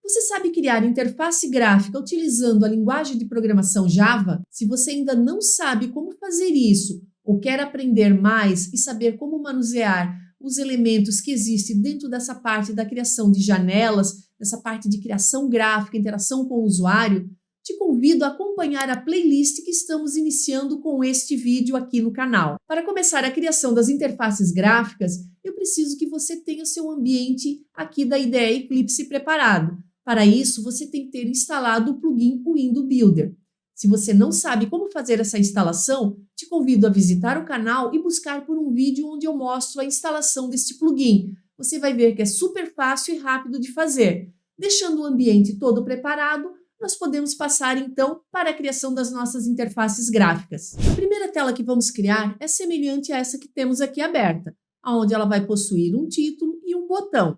Você sabe criar interface gráfica utilizando a linguagem de programação Java? Se você ainda não sabe como fazer isso ou quer aprender mais e saber como manusear os elementos que existem dentro dessa parte da criação de janelas, dessa parte de criação gráfica, interação com o usuário, te convido a acompanhar a playlist que estamos iniciando com este vídeo aqui no canal. Para começar a criação das interfaces gráficas, eu preciso que você tenha o seu ambiente aqui da IDE Eclipse preparado. Para isso, você tem que ter instalado o plugin Window Builder. Se você não sabe como fazer essa instalação, te convido a visitar o canal e buscar por um vídeo onde eu mostro a instalação deste plugin. Você vai ver que é super fácil e rápido de fazer. Deixando o ambiente todo preparado, nós podemos passar então para a criação das nossas interfaces gráficas. A primeira tela que vamos criar é semelhante a essa que temos aqui aberta, onde ela vai possuir um título e um botão.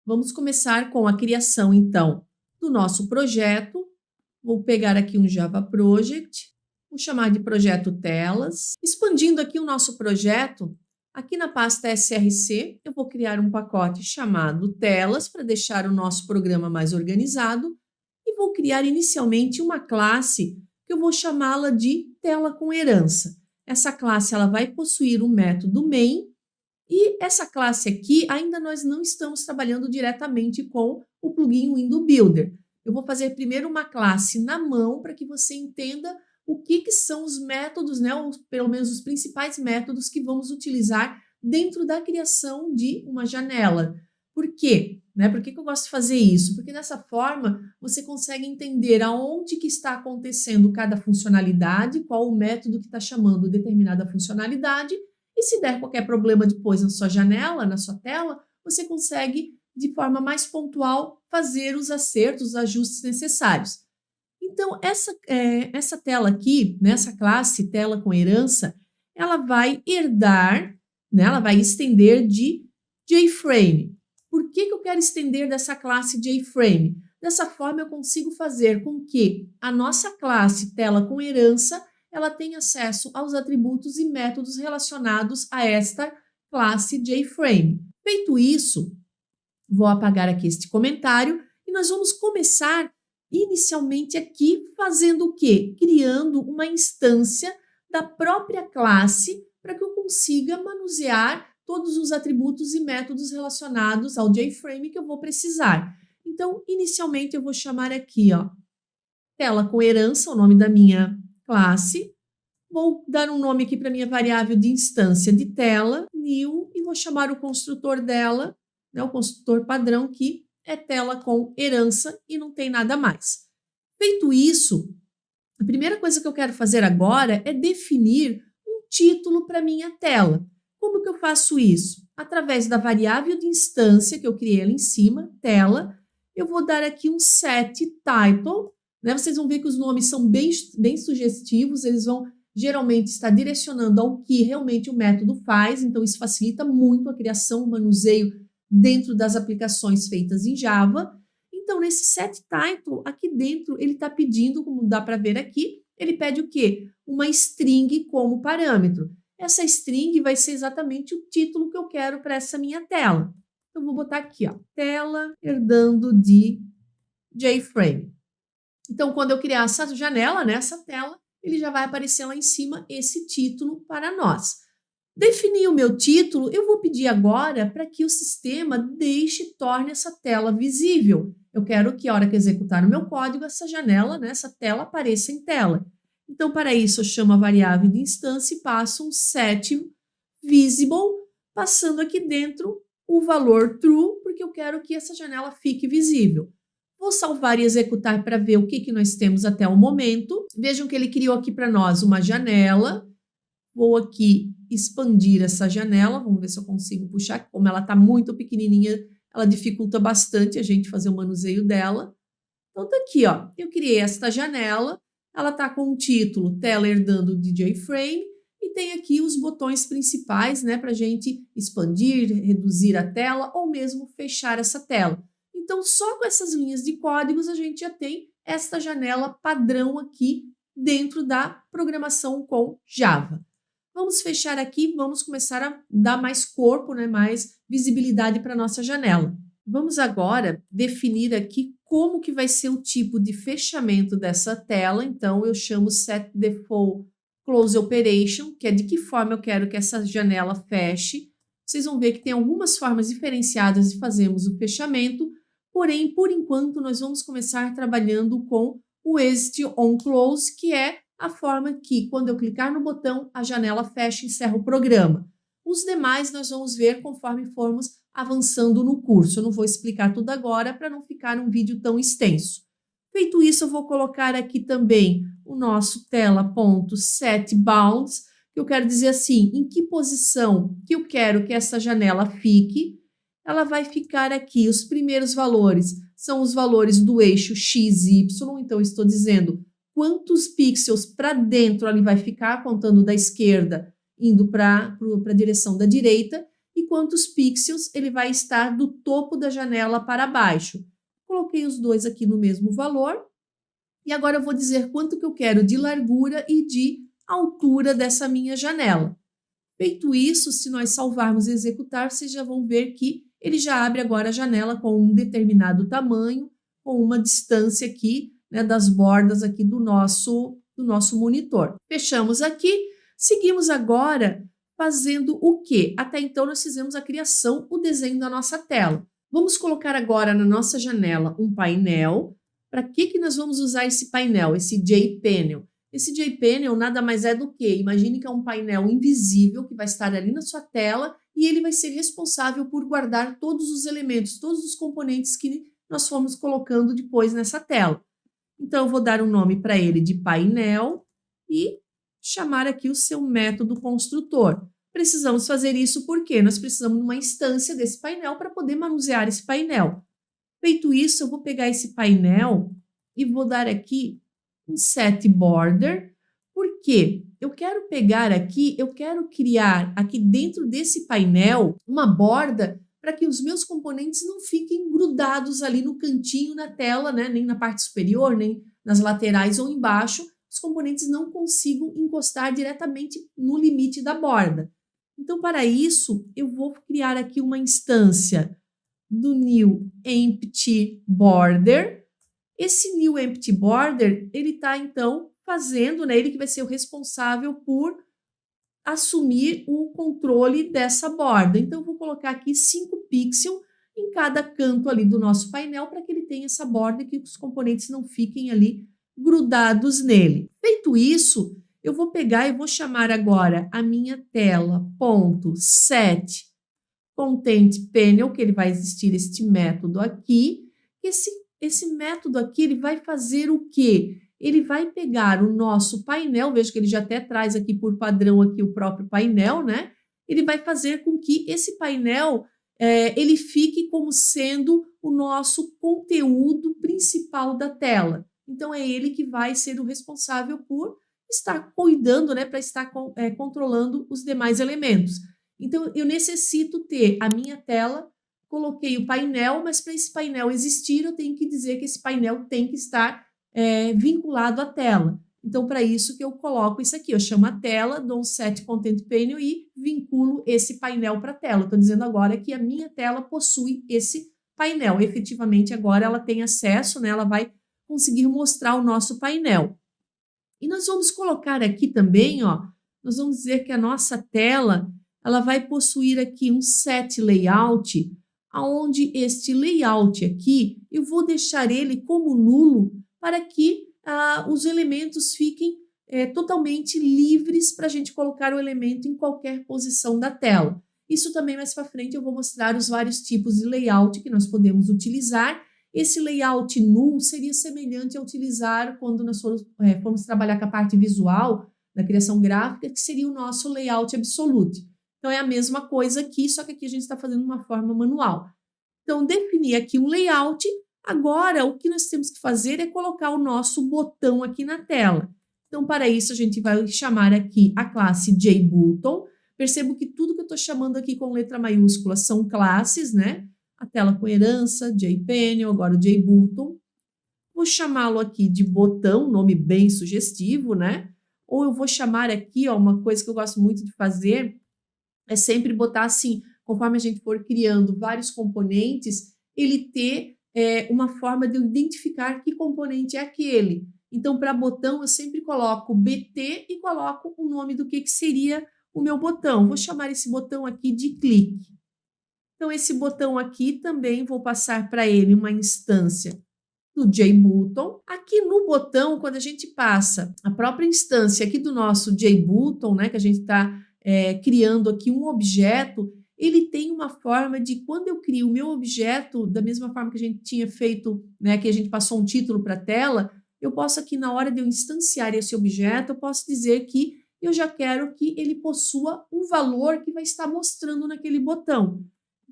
Vamos começar com a criação, então, do nosso projeto. Vou pegar aqui um Java Project, vou chamar de projeto telas. Expandindo aqui o nosso projeto, aqui na pasta SRC, eu vou criar um pacote chamado telas para deixar o nosso programa mais organizado e vou criar inicialmente uma classe que eu vou chamá-la de tela com herança. Essa classe ela vai possuir o método main. E essa classe aqui, ainda nós não estamos trabalhando diretamente com o plugin Window Builder. Eu vou fazer primeiro uma classe na mão para que você entenda o que são os métodos, né, ou pelo menos os principais métodos que vamos utilizar dentro da criação de uma janela. Por quê? Por que eu gosto de fazer isso? Porque dessa forma você consegue entender aonde que está acontecendo cada funcionalidade, qual o método que está chamando determinada funcionalidade. E se der qualquer problema depois na sua janela, na sua tela, você consegue, de forma mais pontual, fazer os acertos, os ajustes necessários. Então, essa tela aqui, nessa classe, tela com herança, ela vai herdar, né, ela vai estender de JFrame. Por que eu quero estender dessa classe JFrame? Dessa forma, eu consigo fazer com que a nossa classe, tela com herança, ela tem acesso aos atributos e métodos relacionados a esta classe JFrame. Feito isso, vou apagar aqui este comentário e nós vamos começar inicialmente aqui fazendo o quê? Criando uma instância da própria classe para que eu consiga manusear todos os atributos e métodos relacionados ao JFrame que eu vou precisar. Então, inicialmente eu vou chamar aqui, tela com herança, o nome da minha classe. Vou dar um nome aqui para minha variável de instância de tela, new, e vou chamar o construtor dela, né, o construtor padrão, que é tela com herança e não tem nada mais. Feito isso, a primeira coisa que eu quero fazer agora é definir um título para minha tela. Como que eu faço isso? Através da variável de instância que eu criei ali em cima, tela, eu vou dar aqui um setTitle. Vocês vão ver que os nomes são bem sugestivos, eles vão geralmente estar direcionando ao que realmente o método faz, então isso facilita muito a criação, o manuseio dentro das aplicações feitas em Java. Então, nesse setTitle, aqui dentro, ele está pedindo, como dá para ver aqui, ele pede o quê? Uma string como parâmetro. Essa string vai ser exatamente o título que eu quero para essa minha tela. Então, vou botar aqui, tela herdando de JFrame. Então, quando eu criar essa janela, essa tela, ele já vai aparecer lá em cima esse título para nós. Defini o meu título, eu vou pedir agora para que o sistema torne essa tela visível. Eu quero que, a hora que executar o meu código, essa janela, essa tela apareça em tela. Então, para isso, eu chamo a variável de instância e passo um setVisible, passando aqui dentro o valor true, porque eu quero que essa janela fique visível. Vou salvar e executar para ver o que nós temos até o momento. Vejam que ele criou aqui para nós uma janela. Vou aqui expandir essa janela. Vamos ver se eu consigo puxar. Como ela está muito pequenininha, ela dificulta bastante a gente fazer o manuseio dela. Então, tá aqui, eu criei esta janela. Ela está com o título Tela Herdando de JFrame. E tem aqui os botões principais, para a gente expandir, reduzir a tela ou mesmo fechar essa tela. Então, só com essas linhas de códigos, a gente já tem esta janela padrão aqui dentro da programação com Java. Vamos fechar aqui, vamos começar a dar mais corpo, mais visibilidade para a nossa janela. Vamos agora definir aqui como que vai ser o tipo de fechamento dessa tela. Então, eu chamo Set Default Close Operation, que é de que forma eu quero que essa janela feche. Vocês vão ver que tem algumas formas diferenciadas de fazermos o fechamento, porém, por enquanto, nós vamos começar trabalhando com o Exit On Close, que é a forma que, quando eu clicar no botão, a janela fecha e encerra o programa. Os demais nós vamos ver conforme formos avançando no curso. Eu não vou explicar tudo agora para não ficar um vídeo tão extenso. Feito isso, eu vou colocar aqui também o nosso tela.setBounds, que eu quero dizer assim, em que posição que eu quero que essa janela fique. Ela vai ficar aqui, os primeiros valores são os valores do eixo X, Y, então eu estou dizendo quantos pixels para dentro ele vai ficar, contando da esquerda, indo para a direção da direita, e quantos pixels ele vai estar do topo da janela para baixo. Coloquei os dois aqui no mesmo valor, e agora eu vou dizer quanto que eu quero de largura e de altura dessa minha janela. Feito isso, se nós salvarmos e executar, vocês já vão ver que ele já abre agora a janela com um determinado tamanho, com uma distância aqui, né, das bordas aqui do nosso monitor. Fechamos aqui, seguimos agora fazendo o quê? Até então nós fizemos a criação, o desenho da nossa tela. Vamos colocar agora na nossa janela um painel. Para que nós vamos usar esse painel, esse JPanel? Esse JPanel nada mais é do que, imagine que é um painel invisível que vai estar ali na sua tela e ele vai ser responsável por guardar todos os elementos, todos os componentes que nós fomos colocando depois nessa tela. Então, eu vou dar um nome para ele de painel e chamar aqui o seu método construtor. Precisamos fazer isso porque nós precisamos de uma instância desse painel para poder manusear esse painel. Feito isso, eu vou pegar esse painel e vou dar aqui um set border, porque eu quero pegar aqui, eu quero criar aqui dentro desse painel uma borda para que os meus componentes não fiquem grudados ali no cantinho na tela, né? Nem na parte superior, nem nas laterais ou embaixo, os componentes não consigam encostar diretamente no limite da borda. Então, para isso, eu vou criar aqui uma instância do new empty border. Esse new empty border, ele está, então, fazendo, né, ele que vai ser o responsável por assumir o controle dessa borda. Então, eu vou colocar aqui 5 pixels em cada canto ali do nosso painel para que ele tenha essa borda e que os componentes não fiquem ali grudados nele. Feito isso, eu vou pegar e vou chamar agora a minha tela.setContentPanel, que ele vai existir este método aqui. Esse método aqui, ele vai fazer o quê? Ele vai pegar o nosso painel, veja que ele já até traz aqui por padrão aqui o próprio painel, né? Ele vai fazer com que esse painel, ele fique como sendo o nosso conteúdo principal da tela. Então, é ele que vai ser o responsável por estar cuidando, né? Para estar controlando os demais elementos. Então, eu necessito ter a minha tela. Coloquei o painel, mas para esse painel existir, eu tenho que dizer que esse painel tem que estar vinculado à tela. Então, para isso que eu coloco isso aqui, eu chamo a tela, dou um set content panel e vinculo esse painel para a tela. Estou dizendo agora que a minha tela possui esse painel. Efetivamente, agora ela tem acesso, né? Ela vai conseguir mostrar o nosso painel. E nós vamos colocar aqui também, ó, nós vamos dizer que a nossa tela, ela vai possuir aqui um set layout, aonde este layout aqui, eu vou deixar ele como nulo para que os elementos fiquem totalmente livres para a gente colocar o elemento em qualquer posição da tela. Isso também mais para frente eu vou mostrar os vários tipos de layout que nós podemos utilizar. Esse layout null seria semelhante a utilizar quando nós formos trabalhar com a parte visual da criação gráfica, que seria o nosso layout absolute. Então, é a mesma coisa aqui, só que aqui a gente está fazendo de uma forma manual. Então, definir aqui um layout. Agora, o que nós temos que fazer é colocar o nosso botão aqui na tela. Então, para isso, a gente vai chamar aqui a classe JButton. Percebo que tudo que eu estou chamando aqui com letra maiúscula são classes, né? A tela com herança, JPanel, agora o JButton. Vou chamá-lo aqui de botão, nome bem sugestivo, né? Ou eu vou chamar aqui, ó, uma coisa que eu gosto muito de fazer, é sempre botar assim, conforme a gente for criando vários componentes, ele ter uma forma de eu identificar que componente é aquele. Então, para botão, eu sempre coloco BT e coloco o nome do que seria o meu botão. Vou chamar esse botão aqui de clique. Então, esse botão aqui também vou passar para ele uma instância do JButton. Aqui no botão, quando a gente passa a própria instância aqui do nosso JButton, né, que a gente está criando aqui um objeto, ele tem uma forma de, quando eu crio o meu objeto, da mesma forma que a gente tinha feito, né, que a gente passou um título para a tela, eu posso aqui, na hora de eu instanciar esse objeto, eu posso dizer que eu já quero que ele possua um valor que vai estar mostrando naquele botão.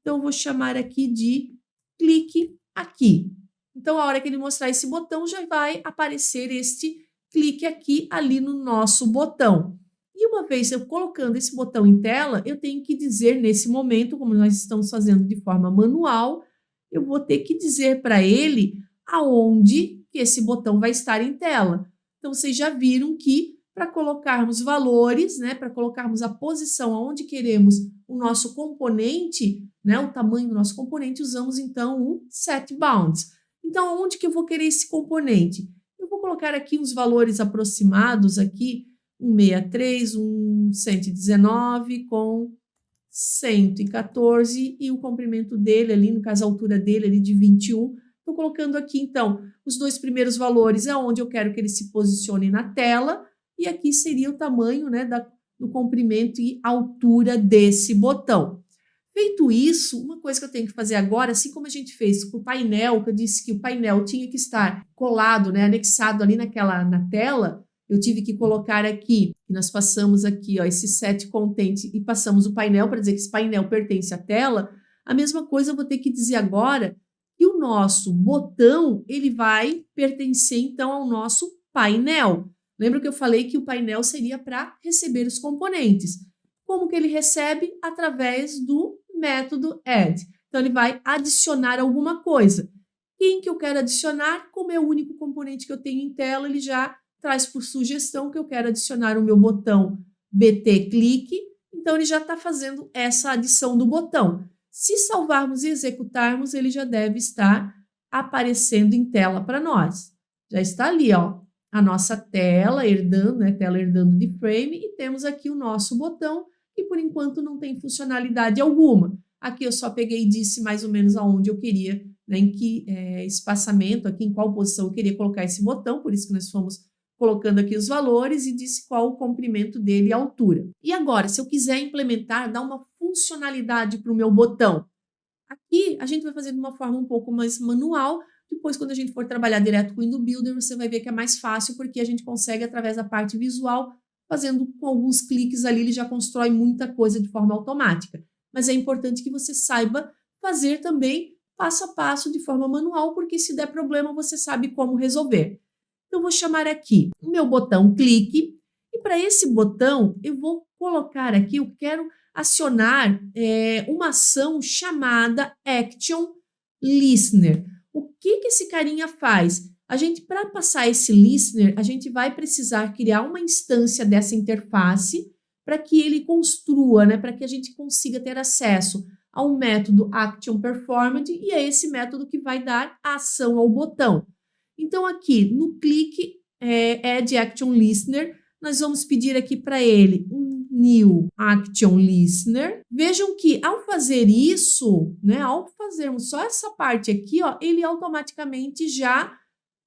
Então, eu vou chamar aqui de clique aqui. Então, a hora que ele mostrar esse botão, já vai aparecer este clique aqui, ali no nosso botão. E uma vez eu colocando esse botão em tela, eu tenho que dizer nesse momento, como nós estamos fazendo de forma manual, eu vou ter que dizer para ele aonde que esse botão vai estar em tela. Então, vocês já viram que para colocarmos valores, né, para colocarmos a posição onde queremos o nosso componente, né, o tamanho do nosso componente, usamos então o setBounds. Então, onde que eu vou querer esse componente? Eu vou colocar aqui uns valores aproximados aqui, 163, 119 com 114 e o comprimento dele ali, no caso a altura dele ali de 21. Estou colocando aqui então os dois primeiros valores é onde eu quero que ele se posicione na tela e aqui seria o tamanho, né, do comprimento e altura desse botão. Feito isso, uma coisa que eu tenho que fazer agora, assim como a gente fez com o painel, que eu disse que o painel tinha que estar colado, né, anexado ali na tela, eu tive que colocar aqui, nós passamos aqui, ó, esse set content e passamos o painel para dizer que esse painel pertence à tela. A mesma coisa eu vou ter que dizer agora que o nosso botão, ele vai pertencer então ao nosso painel. Lembra que eu falei que o painel seria para receber os componentes. Como que ele recebe? Através do método add. Então, ele vai adicionar alguma coisa. Quem que eu quero adicionar? Como é o único componente que eu tenho em tela, ele já traz por sugestão que eu quero adicionar o meu botão BT clique. Então, ele já está fazendo essa adição do botão. Se salvarmos e executarmos, ele já deve estar aparecendo em tela para nós. Já está ali, ó, a nossa tela herdando, né, tela herdando de frame, e temos aqui o nosso botão, que por enquanto não tem funcionalidade alguma. Aqui eu só peguei e disse mais ou menos aonde eu queria, né, em que espaçamento, aqui em qual posição eu queria colocar esse botão, por isso que nós fomos colocando aqui os valores e disse qual o comprimento dele e a altura. E agora, se eu quiser implementar, dar uma funcionalidade para o meu botão, aqui a gente vai fazer de uma forma um pouco mais manual. Depois, quando a gente for trabalhar direto com o Windows Builder, você vai ver que é mais fácil, porque a gente consegue, através da parte visual, fazendo com alguns cliques ali, ele já constrói muita coisa de forma automática. Mas é importante que você saiba fazer também passo a passo de forma manual, porque se der problema, você sabe como resolver. Então, eu vou chamar aqui o meu botão clique, e para esse botão, eu vou colocar aqui, eu quero acionar uma ação chamada Action Listener. O que esse carinha faz? A gente, para passar esse listener, a gente vai precisar criar uma instância dessa interface para que ele construa, né, para que a gente consiga ter acesso ao método ActionPerformed, e é esse método que vai dar a ação ao botão. Então, aqui no clique Add Action Listener, nós vamos pedir aqui para ele um New Action Listener. Vejam que ao fazer isso, né, ao fazermos só essa parte aqui, ó, ele automaticamente já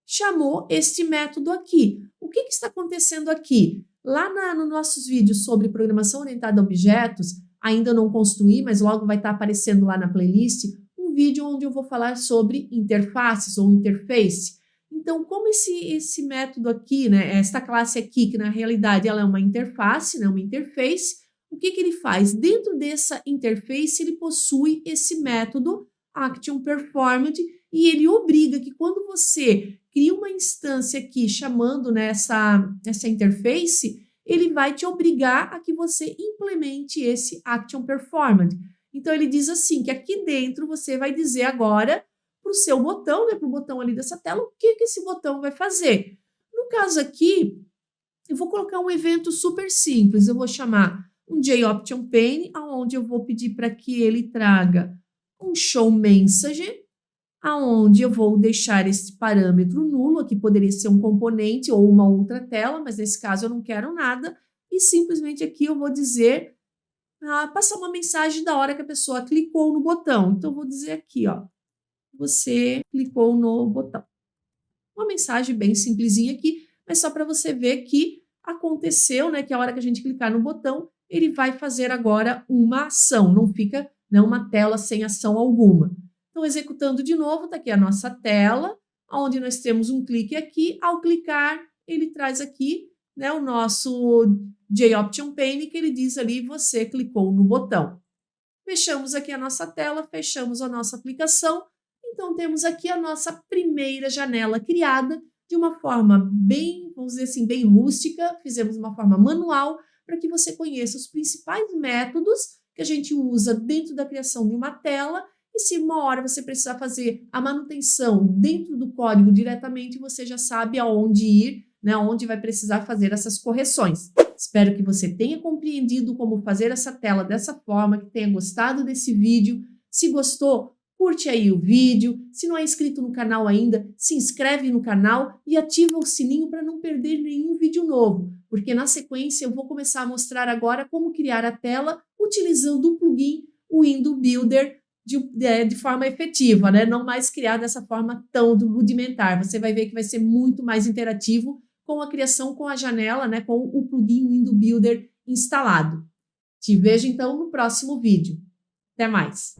chamou este método aqui. O que está acontecendo aqui? Lá nos nossos vídeos sobre programação orientada a objetos, ainda não construí, mas logo vai estar aparecendo lá na playlist, um vídeo onde eu vou falar sobre interfaces ou interface. Então, como esse método aqui, né, esta classe aqui, que na realidade ela é uma interface, né, uma interface, o que ele faz? Dentro dessa interface, ele possui esse método ActionPerformed, e ele obriga que quando você cria uma instância aqui chamando, né, essa interface, ele vai te obrigar a que você implemente esse ActionPerformed. Então, ele diz assim, que aqui dentro você vai dizer agora para o seu botão, né, para o botão ali dessa tela, o que esse botão vai fazer. No caso aqui, eu vou colocar um evento super simples, eu vou chamar um JOptionPane, onde eu vou pedir para que ele traga um showMessage. aonde eu vou deixar esse parâmetro nulo, aqui poderia ser um componente ou uma outra tela, mas nesse caso eu não quero nada, e simplesmente aqui eu vou dizer, passar uma mensagem da hora que a pessoa clicou no botão. Então, eu vou dizer aqui, ó, você clicou no botão. Uma mensagem bem simplesinha aqui, mas só para você ver que aconteceu, né, que a hora que a gente clicar no botão, ele vai fazer agora uma ação, não fica, né, uma tela sem ação alguma. Então, executando de novo, está aqui a nossa tela, onde nós temos um clique aqui. Ao clicar, ele traz aqui, né, o nosso JOption Pane, que ele diz ali, você clicou no botão. Fechamos aqui a nossa tela, fechamos a nossa aplicação. Então, temos aqui a nossa primeira janela criada de uma forma bem, vamos dizer assim, bem rústica. Fizemos uma forma manual para que você conheça os principais métodos que a gente usa dentro da criação de uma tela. E se uma hora você precisar fazer a manutenção dentro do código diretamente, você já sabe aonde ir, né, onde vai precisar fazer essas correções. Espero que você tenha compreendido como fazer essa tela dessa forma, que tenha gostado desse vídeo. Se gostou, curte aí o vídeo. Se não é inscrito no canal ainda, se inscreve no canal e ativa o sininho para não perder nenhum vídeo novo, porque na sequência eu vou começar a mostrar agora como criar a tela utilizando o plugin Window Builder de forma efetiva, né? Não mais criar dessa forma tão rudimentar. Você vai ver que vai ser muito mais interativo com a criação com a janela, né? Com o plugin Window Builder instalado. Te vejo então no próximo vídeo. Até mais!